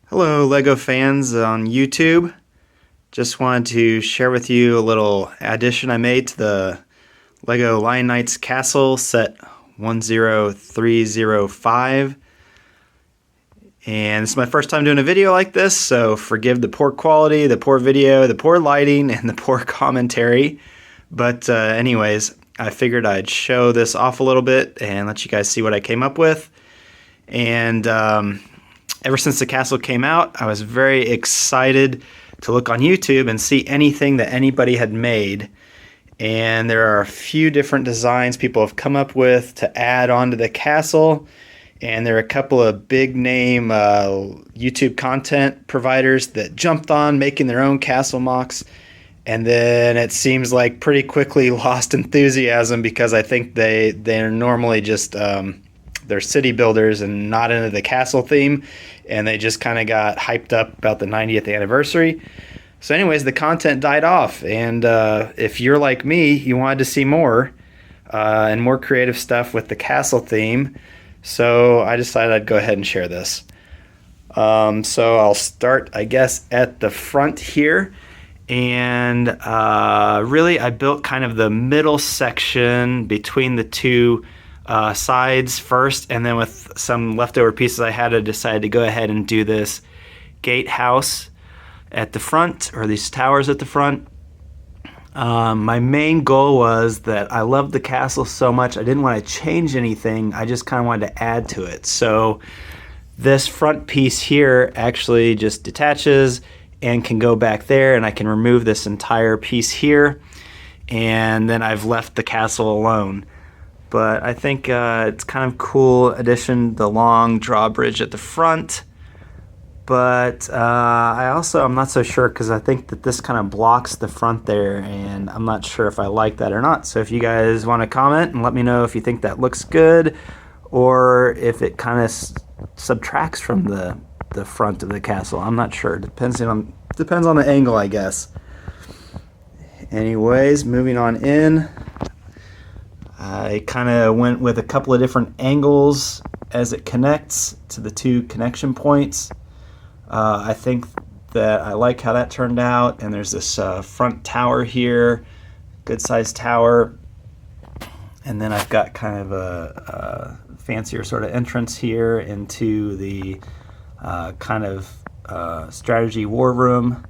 Hello, LEGO fans on YouTube. Just wanted to share with you a little addition I made to the LEGO Lion Knights Castle set 10305. And this is my first time doing a video like this, so forgive the poor quality, the poor video, the poor lighting, and the poor commentary. But anyways, I figured I'd show this off a little bit and let you guys see what I came up with. And ever since the castle came out, I was very excited to look on YouTube and see anything that anybody had made. And there are a few different designs people have come up with to add onto the castle. And there are a couple of big name YouTube content providers that jumped on making their own castle MOCs. And then it seems like pretty quickly lost enthusiasm because I think they're normally just they're city builders and not into the castle theme, and they just kind of got hyped up about the 90th anniversary. So anyways, the content died off, and if you're like me, you wanted to see more and more creative stuff with the castle theme, so I decided I'd go ahead and share this. So I'll start, I guess, at the front here. And really, I built kind of the middle section between the two sides first, and then with some leftover pieces I had, I decided to go ahead and do this gatehouse at the front, or these towers at the front. My main goal was that I loved the castle so much, I didn't want to change anything, I just kind of wanted to add to it. So this front piece here actually just detaches and can go back there, and I can remove this entire piece here, and then I've left the castle alone. But I think it's kind of cool addition, the long drawbridge at the front. But I'm not so sure because I think that this kind of blocks the front there, and I'm not sure if I like that or not. So if you guys want to comment and let me know if you think that looks good or if it kind of subtracts from the front of the castle. I'm not sure. Depends on the angle, I guess. Anyways, moving on in. I kind of went with a couple of different angles as it connects to the two connection points. I think that I like how that turned out, and there's this front tower here, good sized tower, and then I've got kind of a fancier sort of entrance here into the kind of strategy war room.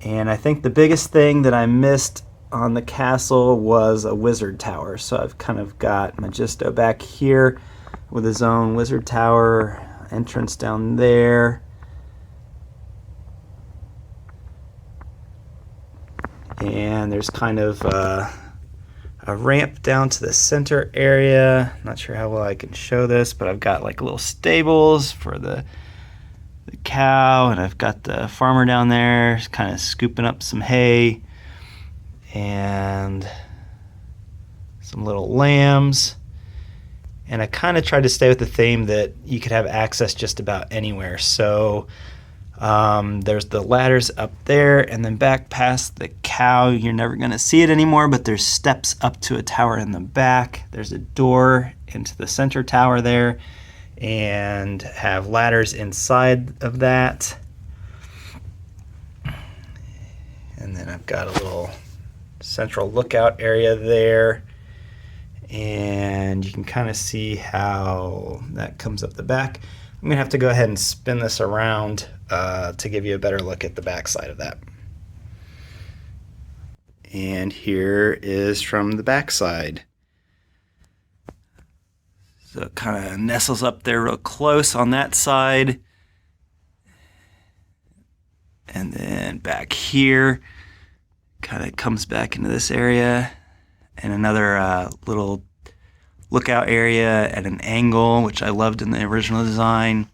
And I think the biggest thing that I missed on the castle was a wizard tower. So I've kind of got Magisto back here with his own wizard tower, entrance down there. And there's kind of a ramp down to the center area. Not sure how well I can show this, but I've got like little stables for the cow, and I've got the farmer down there kind of scooping up some hay, and some little lambs. And I kind of tried to stay with the theme that you could have access just about anywhere. So there's the ladders up there, and then back past the cow, you're never going to see it anymore, but there's steps up to a tower in the back. There's a door into the center tower there, and have ladders inside of that. And then I've got a little central lookout area there, and you can kind of see how that comes up the back. I'm gonna have to go ahead and spin this around to give you a better look at the back side of that. And here is from the back side. So it kind of nestles up there real close on that side. And then back here, kind of comes back into this area, and another little lookout area at an angle, which I loved in the original design.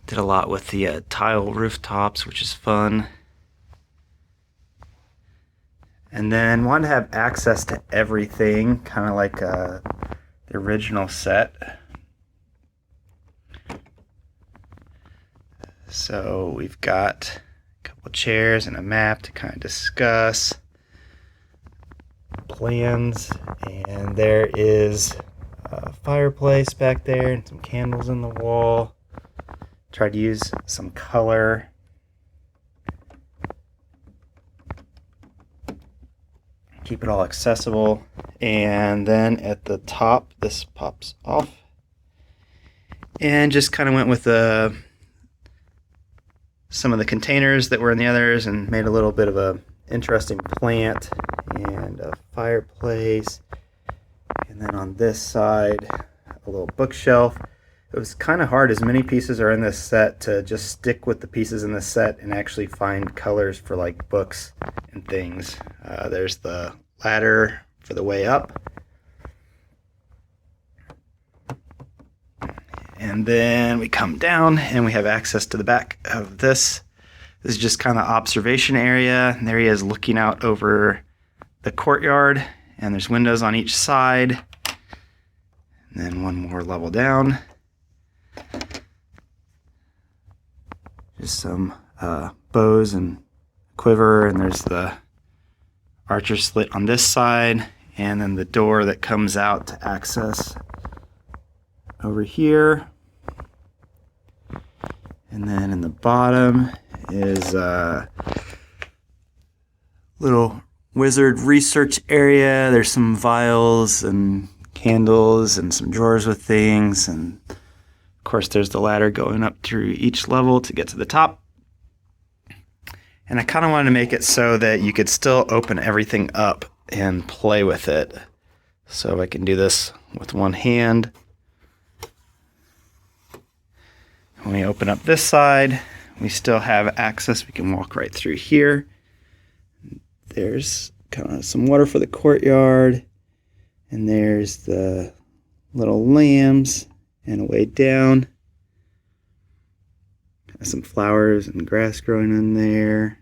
Did a lot with the tile rooftops, which is fun. And then wanted to have access to everything, kind of like the original set. So we've got a couple chairs and a map to kind of discuss plans, and there is fireplace back there and some candles in the wall. Tried to use some color. Keep it all accessible. And then at the top, this pops off. And just kind of went with some of the containers that were in the others and made a little bit of a interesting plant and a fireplace. And then on this side, a little bookshelf. It was kind of hard, as many pieces are in this set, to just stick with the pieces in this set and actually find colors for like books and things. There's the ladder for the way up. And then we come down and we have access to the back of this. This is just kind of observation area. And there he is looking out over the courtyard. And there's windows on each side. And then one more level down. Just some bows and quiver. And there's the archer slit on this side. And then the door that comes out to access over here. And then in the bottom is a little wizard research area. There's some vials and candles and some drawers with things. And of course there's the ladder going up through each level to get to the top. And I kind of wanted to make it so that you could still open everything up and play with it. So I can do this with one hand. When we open up this side, we still have access. We can walk right through here. There's kind of some water for the courtyard. And there's the little lambs and a way down. Some flowers and grass growing in there.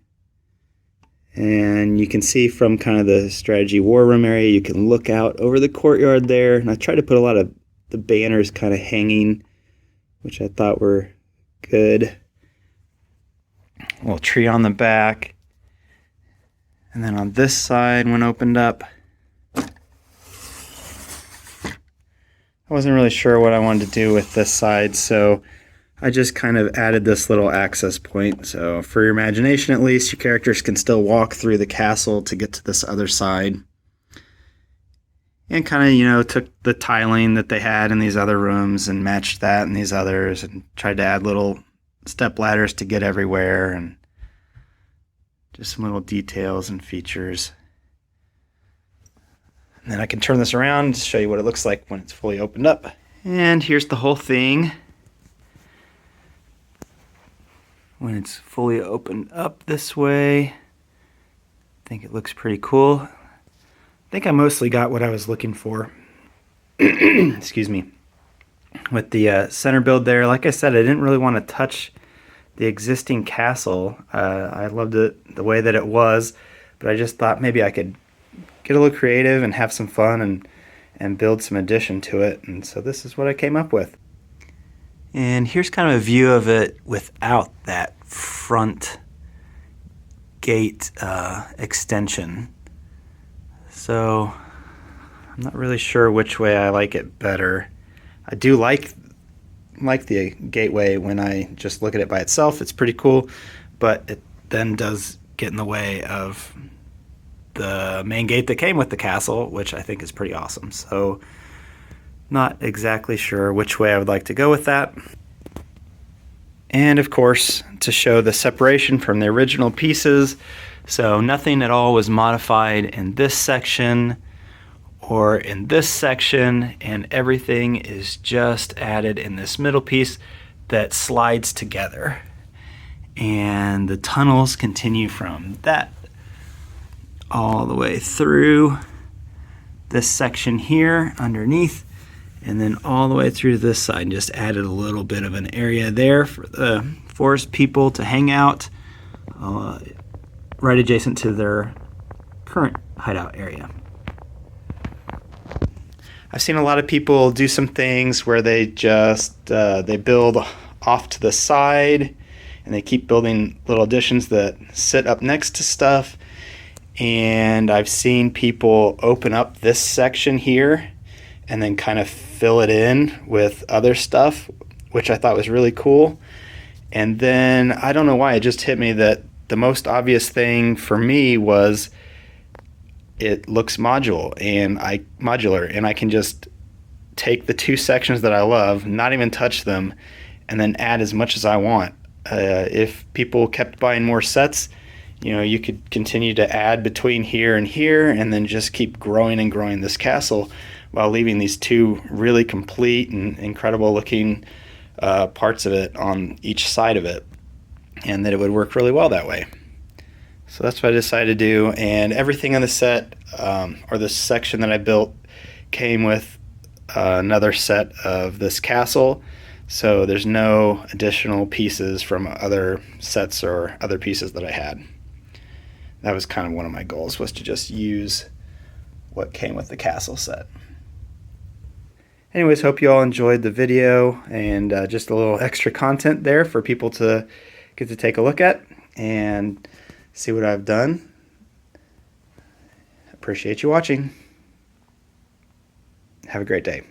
And you can see from kind of the strategy war room area, you can look out over the courtyard there. And I tried to put a lot of the banners kind of hanging, which I thought were good. A little tree on the back. And then on this side, when opened up, I wasn't really sure what I wanted to do with this side, so I just kind of added this little access point. So for your imagination, at least, your characters can still walk through the castle to get to this other side. And kind of, took the tiling that they had in these other rooms and matched that in these others and tried to add little step ladders to get everywhere and just some little details and features. And then I can turn this around to show you what it looks like when it's fully opened up. And here's the whole thing when it's fully opened up this way. I think it looks pretty cool. I think I mostly got what I was looking for. Excuse me. With the center build there, like I said, I didn't really want to touch the existing castle. I loved it the way that it was, but I just thought maybe I could get a little creative and have some fun and build some addition to it. And so this is what I came up with. And here's kind of a view of it without that front gate extension. So I'm not really sure which way I like it better. I do like the gateway when I just look at it by itself. It's pretty cool, but it then does get in the way of the main gate that came with the castle, which I think is pretty awesome. So not exactly sure which way I would like to go with that. And of course, to show the separation from the original pieces, so nothing at all was modified in this section or in this section, and everything is just added in this middle piece that slides together. And the tunnels continue from that all the way through this section here underneath, and then all the way through to this side, and just added a little bit of an area there for the forest people to hang out right adjacent to their current hideout area. I've seen a lot of people do some things where they just they build off to the side and they keep building little additions that sit up next to stuff. And I've seen people open up this section here and then kind of fill it in with other stuff, which I thought was really cool. And then I don't know why, it just hit me that the most obvious thing for me was it looks modular, and I can just take the two sections that I love, not even touch them, and then add as much as I want. If people kept buying more sets, you could continue to add between here, and then just keep growing and growing this castle while leaving these two really complete and incredible looking parts of it on each side of it, and that it would work really well that way. So that's what I decided to do, and everything on the set, or this section that I built, came with another set of this castle, so there's no additional pieces from other sets or other pieces that I had. That was kind of one of my goals, was to just use what came with the castle set. Anyways, hope you all enjoyed the video, and just a little extra content there for people to get to take a look at and see what I've done. Appreciate you watching. Have a great day.